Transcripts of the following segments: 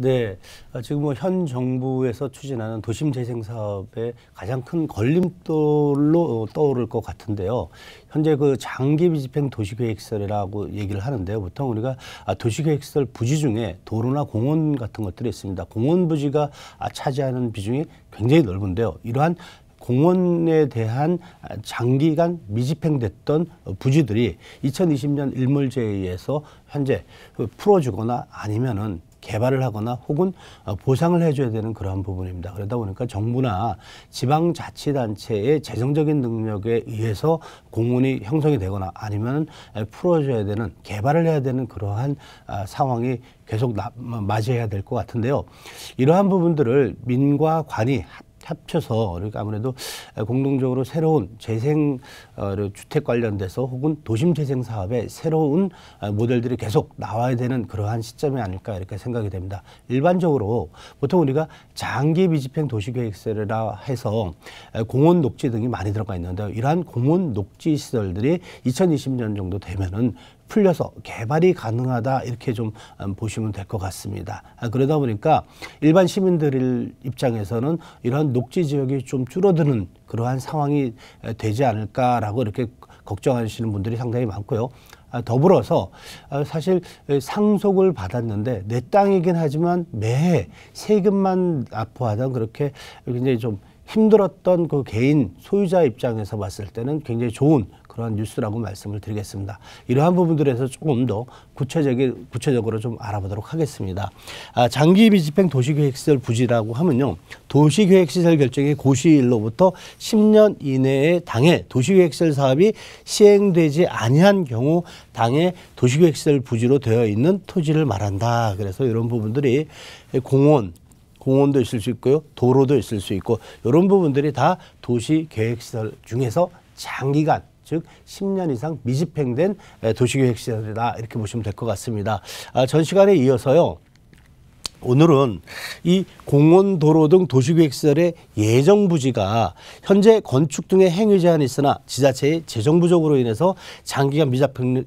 네, 지금 뭐 현 정부에서 추진하는 도심 재생 사업의 가장 큰 걸림돌로 떠오를 것 같은데요. 현재 그 장기 미집행 도시계획설이라고 얘기를 하는데요. 보통 우리가 도시계획설 부지 중에 도로나 공원 같은 것들이 있습니다. 공원 부지가 차지하는 비중이 굉장히 넓은데요. 이러한 공원에 대한 장기간 미집행됐던 부지들이 2020년 일몰제에 의해서 현재 풀어주거나 아니면은 개발을 하거나 혹은 보상을 해줘야 되는 그러한 부분입니다. 그러다 보니까 정부나 지방자치단체의 재정적인 능력에 의해서 공원이 형성이 되거나 아니면 풀어줘야 되는, 개발을 해야 되는 그러한 상황이 계속 맞이해야 될 것 같은데요. 이러한 부분들을 민과 관이 합쳐서 그러니까 아무래도 공동적으로 새로운 재생 주택 관련돼서 혹은 도심 재생 사업에 새로운 모델들이 계속 나와야 되는 그러한 시점이 아닐까 이렇게 생각이 됩니다. 일반적으로 보통 우리가 장기 미집행 도시계획설이라 해서 공원 녹지 등이 많이 들어가 있는데요. 이러한 공원 녹지 시설들이 2020년 정도 되면은 풀려서 개발이 가능하다 이렇게 좀 보시면 될 것 같습니다. 그러다 보니까 일반 시민들 입장에서는 이러한 녹지 지역이 좀 줄어드는 그러한 상황이 되지 않을까라고 이렇게 걱정하시는 분들이 상당히 많고요. 더불어서 사실 상속을 받았는데 내 땅이긴 하지만 매해 세금만 납부하던 그렇게 굉장히 좀 힘들었던 그 개인 소유자 입장에서 봤을 때는 굉장히 좋은 그런 뉴스라고 말씀을 드리겠습니다. 이러한 부분들에서 조금 더 구체적으로 좀 알아보도록 하겠습니다. 장기 미집행 도시계획시설 부지라고 하면요. 도시계획시설 결정의 고시일로부터 10년 이내에 당해 도시계획시설 사업이 시행되지 아니한 경우 당해 도시계획시설 부지로 되어 있는 토지를 말한다. 그래서 이런 부분들이 공원도 있을 수 있고요. 도로도 있을 수 있고 이런 부분들이 다 도시계획시설 중에서 장기간 즉 10년 이상 미집행된 도시계획시설이다 이렇게 보시면 될 것 같습니다. 전 시간에 이어서요. 오늘은 이 공원, 도로 등 도시계획시설의 예정 부지가 현재 건축 등의 행위 제한이 있으나 지자체의 재정 부족으로 인해서 장기간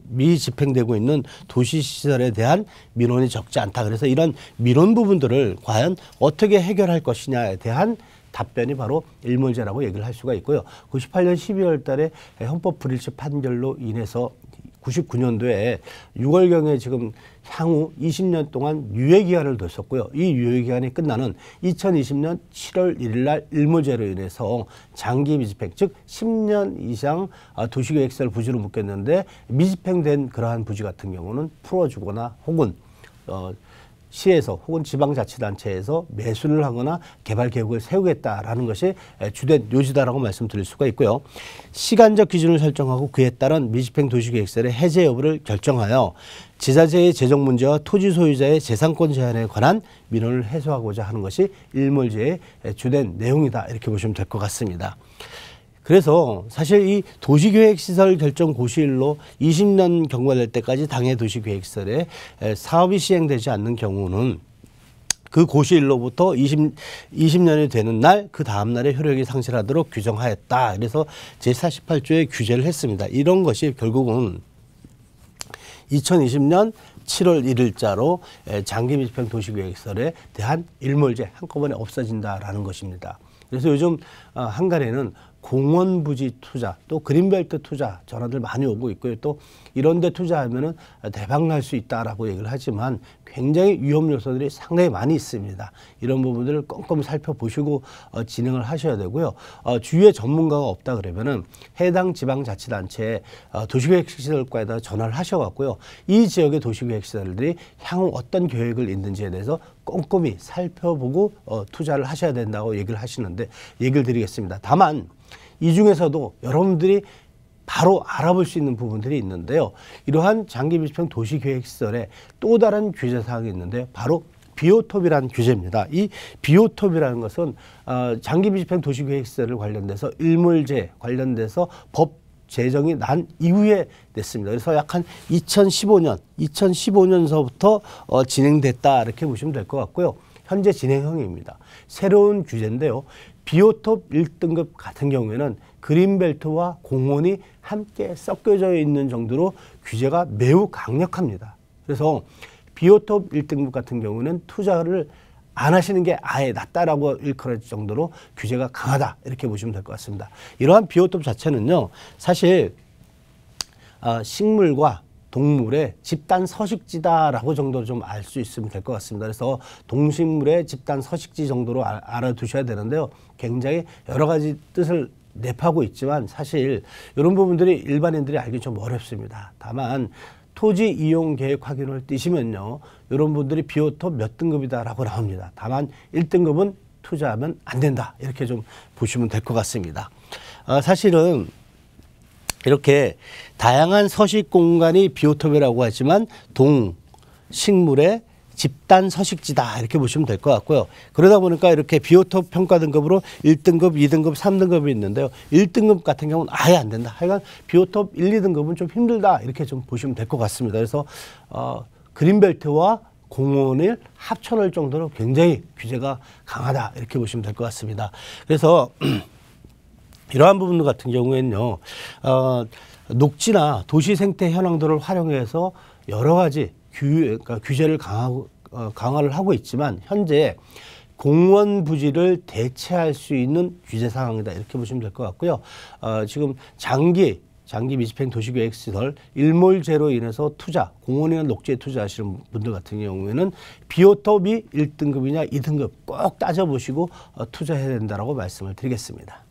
미집행되고 있는 도시시설에 대한 민원이 적지 않다. 그래서 이런 민원 부분들을 과연 어떻게 해결할 것이냐에 대한 답변이 바로 일몰제라고 얘기를 할 수가 있고요. 98년 12월 달에 헌법 불일치 판결로 인해서 99년도에 6월경에 지금 향후 20년 동안 유예기한을 뒀었고요. 이 유예기한이 끝나는 2020년 7월 1일 날 일몰제로 인해서 장기 미집행, 즉 10년 이상 도시계획시설 부지로 묶였는데 미집행된 그러한 부지 같은 경우는 풀어주거나 혹은 시에서 혹은 지방자치단체에서 매수를 하거나 개발 계획을 세우겠다라는 것이 주된 요지다라고 말씀드릴 수가 있고요. 시간적 기준을 설정하고 그에 따른 미집행 도시계획설의 해제 여부를 결정하여 지자체의 재정 문제와 토지 소유자의 재산권 제한에 관한 민원을 해소하고자 하는 것이 일몰제의 주된 내용이다 이렇게 보시면 될 것 같습니다. 그래서 사실 이 도시계획시설 결정 고시일로 20년 경과될 때까지 당해 도시계획시설에 사업이 시행되지 않는 경우는 그 고시일로부터 20년이 되는 날 그 다음 날에 효력이 상실하도록 규정하였다. 그래서 제48조에 규제를 했습니다. 이런 것이 결국은 2020년 7월 1일자로 장기 미집행 도시계획설에 대한 일몰제 한꺼번에 없어진다라는 것입니다. 그래서 요즘 한간에는 공원 부지 투자, 또 그린벨트 투자 전화들 많이 오고 있고요. 또 이런 데 투자하면은 대박 날 수 있다라고 얘기를 하지만 굉장히 위험 요소들이 상당히 많이 있습니다. 이런 부분들을 꼼꼼히 살펴보시고 진행을 하셔야 되고요. 주위에 전문가가 없다 그러면은 해당 지방자치단체에 도시계획시설과에다 전화를 하셔갖고요. 이 지역의 도시계획시설들이 향후 어떤 계획을 있는지에 대해서 꼼꼼히 살펴보고 투자를 하셔야 된다고 얘기를 하시는데 얘기를 드리겠습니다. 다만 이 중에서도 여러분들이 바로 알아볼 수 있는 부분들이 있는데요. 이러한 장기 미집행 도시계획시설에 또 다른 규제사항이 있는데 바로 비오톱이라는 규제입니다. 이 비오톱이라는 것은 장기 미집행 도시계획시설을 관련돼서 일몰제 관련돼서 법 제정이 난 이후에 됐습니다. 그래서 약 한 2015년서부터 진행됐다 이렇게 보시면 될 것 같고요. 현재 진행형입니다. 새로운 규제인데요. 비오톱 1등급 같은 경우에는 그린벨트와 공원이 함께 섞여져 있는 정도로 규제가 매우 강력합니다. 그래서 비오톱 1등급 같은 경우는 투자를 안 하시는 게 아예 낫다라고 일컬을 정도로 규제가 강하다 이렇게 보시면 될 것 같습니다. 이러한 비오톱 자체는요, 사실 식물과 동물의 집단 서식지다라고 정도로 좀 알 수 있으면 될 것 같습니다. 그래서 동식물의 집단 서식지 정도로 알아두셔야 되는데요. 굉장히 여러 가지 뜻을 내포하고 있지만 사실 이런 부분들이 일반인들이 알기 좀 어렵습니다. 다만 토지 이용 계획 확인을 띄시면요, 이런 분들이 비오톱 몇 등급이다라고 나옵니다. 다만 1등급은 투자하면 안 된다 이렇게 좀 보시면 될 것 같습니다. 사실은 이렇게 다양한 서식 공간이 비오톱이라고 하지만 식물의 집단 서식지다 이렇게 보시면 될 것 같고요. 그러다 보니까 이렇게 비오톱 평가 등급으로 1등급, 2등급, 3등급이 있는데요. 1등급 같은 경우는 아예 안 된다. 하여간 비오톱 1, 2등급은 좀 힘들다 이렇게 좀 보시면 될 것 같습니다. 그래서 그린벨트와 공원을 합쳐놓을 정도로 굉장히 규제가 강하다 이렇게 보시면 될 것 같습니다. 그래서 이러한 부분 같은 경우에는요, 녹지나 도시 생태 현황들을 활용해서 여러 가지 그러니까 규제를 강화를 하고 있지만 현재 공원 부지를 대체할 수 있는 규제 상황이다 이렇게 보시면 될 것 같고요. 지금 장기 미집행 도시계획시설 일몰제로 인해서 공원이나 녹지에 투자하시는 분들 같은 경우에는 비오톱이 1등급이냐 2등급 꼭 따져보시고 투자해야 된다라고 말씀을 드리겠습니다.